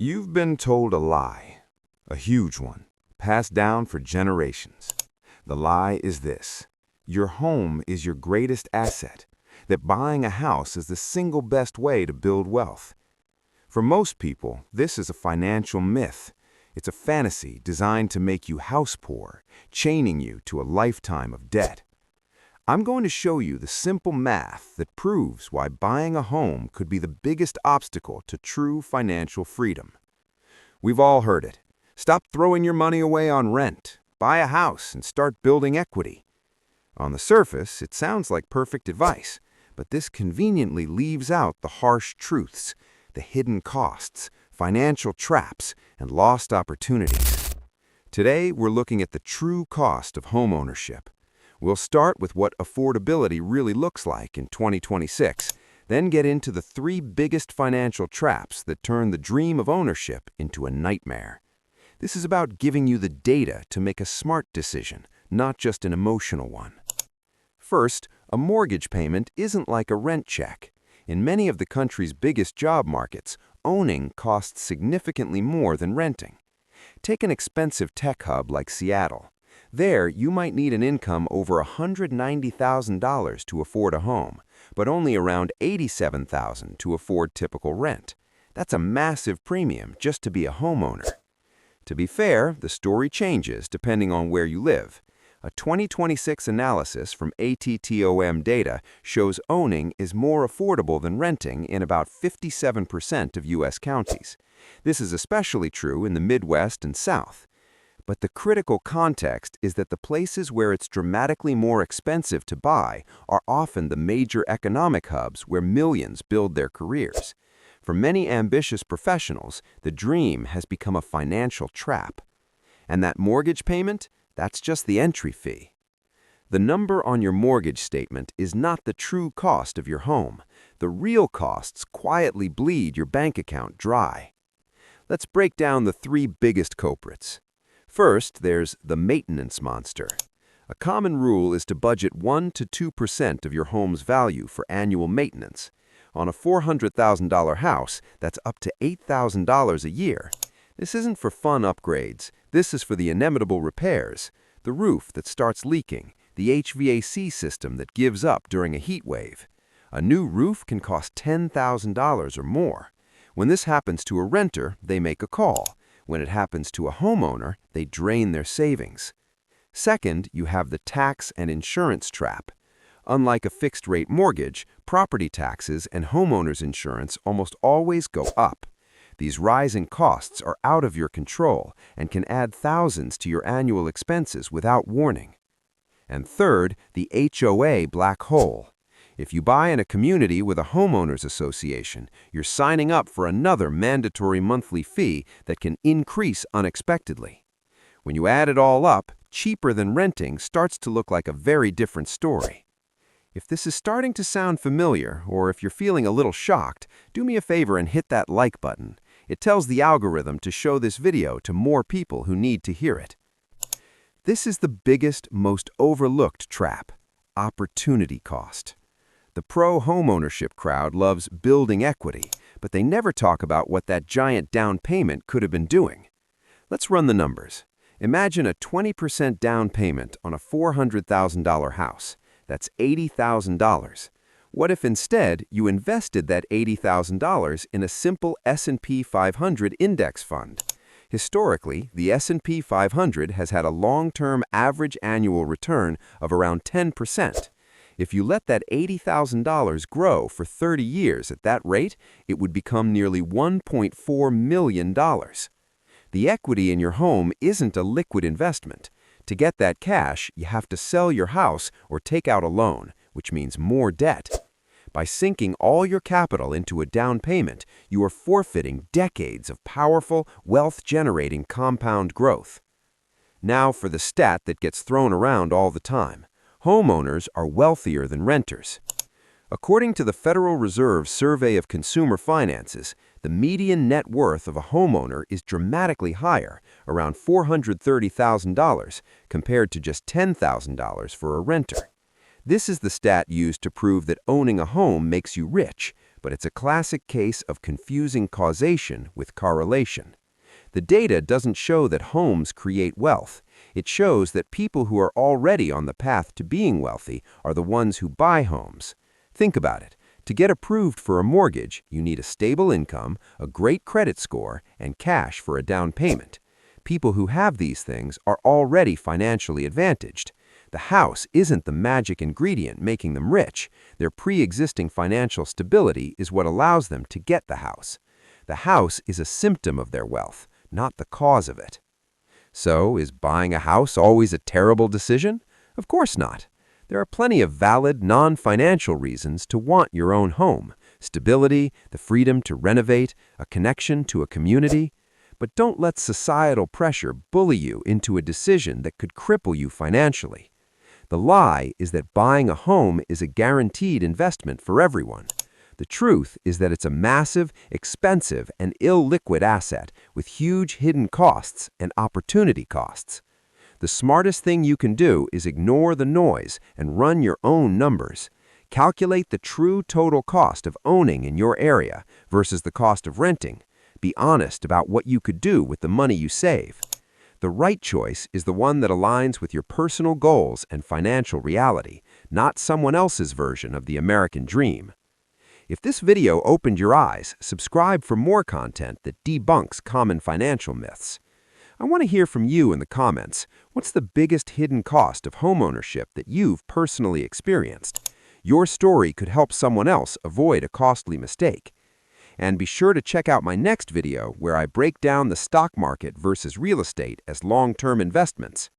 You've been told a lie, a huge one, passed down for generations. The lie is this: your home is your greatest asset, that buying a house is the single best way to build wealth. For most people, this is a financial myth. It's a fantasy designed to make you house poor, chaining you to a lifetime of debt. I'm going to show you the simple math that proves why buying a home could be the biggest obstacle to true financial freedom. We've all heard it. Stop throwing your money away on rent. Buy a house and start building equity. On the surface, it sounds like perfect advice, but this conveniently leaves out the harsh truths, the hidden costs, financial traps, and lost opportunities. Today, we're looking at the true cost of homeownership. We'll start with what affordability really looks like in 2026, then get into the three biggest financial traps that turn the dream of ownership into a nightmare. This is about giving you the data to make a smart decision, not just an emotional one. First, a mortgage payment isn't like a rent check. In many of the country's biggest job markets, owning costs significantly more than renting. Take an expensive tech hub like Seattle. There, you might need an income over $190,000 to afford a home, but only around $87,000 to afford typical rent. That's a massive premium just to be a homeowner. To be fair, the story changes depending on where you live. A 2026 analysis from ATTOM data shows owning is more affordable than renting in about 57% of U.S. counties. This is especially true in the Midwest and South. But the critical context is that the places where it's dramatically more expensive to buy are often the major economic hubs where millions build their careers. For many ambitious professionals, the dream has become a financial trap. And that mortgage payment? That's just the entry fee. The number on your mortgage statement is not the true cost of your home. The real costs quietly bleed your bank account dry. Let's break down the three biggest culprits. First, there's the maintenance monster. A common rule is to budget 1 to 2% of your home's value for annual maintenance. On a $400,000 house, that's up to $8,000 a year. This isn't for fun upgrades. This is for the inevitable repairs. The roof that starts leaking, the HVAC system that gives up during a heat wave. A new roof can cost $10,000 or more. When this happens to a renter, they make a call. When it happens to a homeowner, they drain their savings. Second, you have the tax and insurance trap. Unlike a fixed-rate mortgage, property taxes and homeowners insurance almost always go up. These rising costs are out of your control and can add thousands to your annual expenses without warning. And third, the HOA black hole. If you buy in a community with a homeowners association, you're signing up for another mandatory monthly fee that can increase unexpectedly. When you add it all up, cheaper than renting starts to look like a very different story. If this is starting to sound familiar, or if you're feeling a little shocked, do me a favor and hit that like button. It tells the algorithm to show this video to more people who need to hear it. This is the biggest, most overlooked trap: opportunity cost. The pro-homeownership crowd loves building equity, but they never talk about what that giant down payment could have been doing. Let's run the numbers. Imagine a 20% down payment on a $400,000 house. That's $80,000. What if instead you invested that $80,000 in a simple S&P 500 index fund? Historically, the S&P 500 has had a long-term average annual return of around 10%. If you let that $80,000 grow for 30 years at that rate, it would become nearly $1.4 million. The equity in your home isn't a liquid investment. To get that cash, you have to sell your house or take out a loan, which means more debt. By sinking all your capital into a down payment, you are forfeiting decades of powerful, wealth-generating compound growth. Now for the stat that gets thrown around all the time. Homeowners are wealthier than renters. According to the Federal Reserve Survey of Consumer Finances, the median net worth of a homeowner is dramatically higher, around $430,000, compared to just $10,000 for a renter. This is the stat used to prove that owning a home makes you rich, but it's a classic case of confusing causation with correlation. The data doesn't show that homes create wealth. It shows that people who are already on the path to being wealthy are the ones who buy homes. Think about it. To get approved for a mortgage, you need a stable income, a great credit score, and cash for a down payment. People who have these things are already financially advantaged. The house isn't the magic ingredient making them rich. Their pre-existing financial stability is what allows them to get the house. The house is a symptom of their wealth, not the cause of it. So, is buying a house always a terrible decision? Of course not. There are plenty of valid, non-financial reasons to want your own home: stability, the freedom to renovate, a connection to a community. But don't let societal pressure bully you into a decision that could cripple you financially. The lie is that buying a home is a guaranteed investment for everyone. The truth is that it's a massive, expensive, and illiquid asset with huge hidden costs and opportunity costs. The smartest thing you can do is ignore the noise and run your own numbers. Calculate the true total cost of owning in your area versus the cost of renting. Be honest about what you could do with the money you save. The right choice is the one that aligns with your personal goals and financial reality, not someone else's version of the American dream. If this video opened your eyes, subscribe for more content that debunks common financial myths. I want to hear from you in the comments. What's the biggest hidden cost of homeownership that you've personally experienced? Your story could help someone else avoid a costly mistake. And be sure to check out my next video where I break down the stock market versus real estate as long-term investments.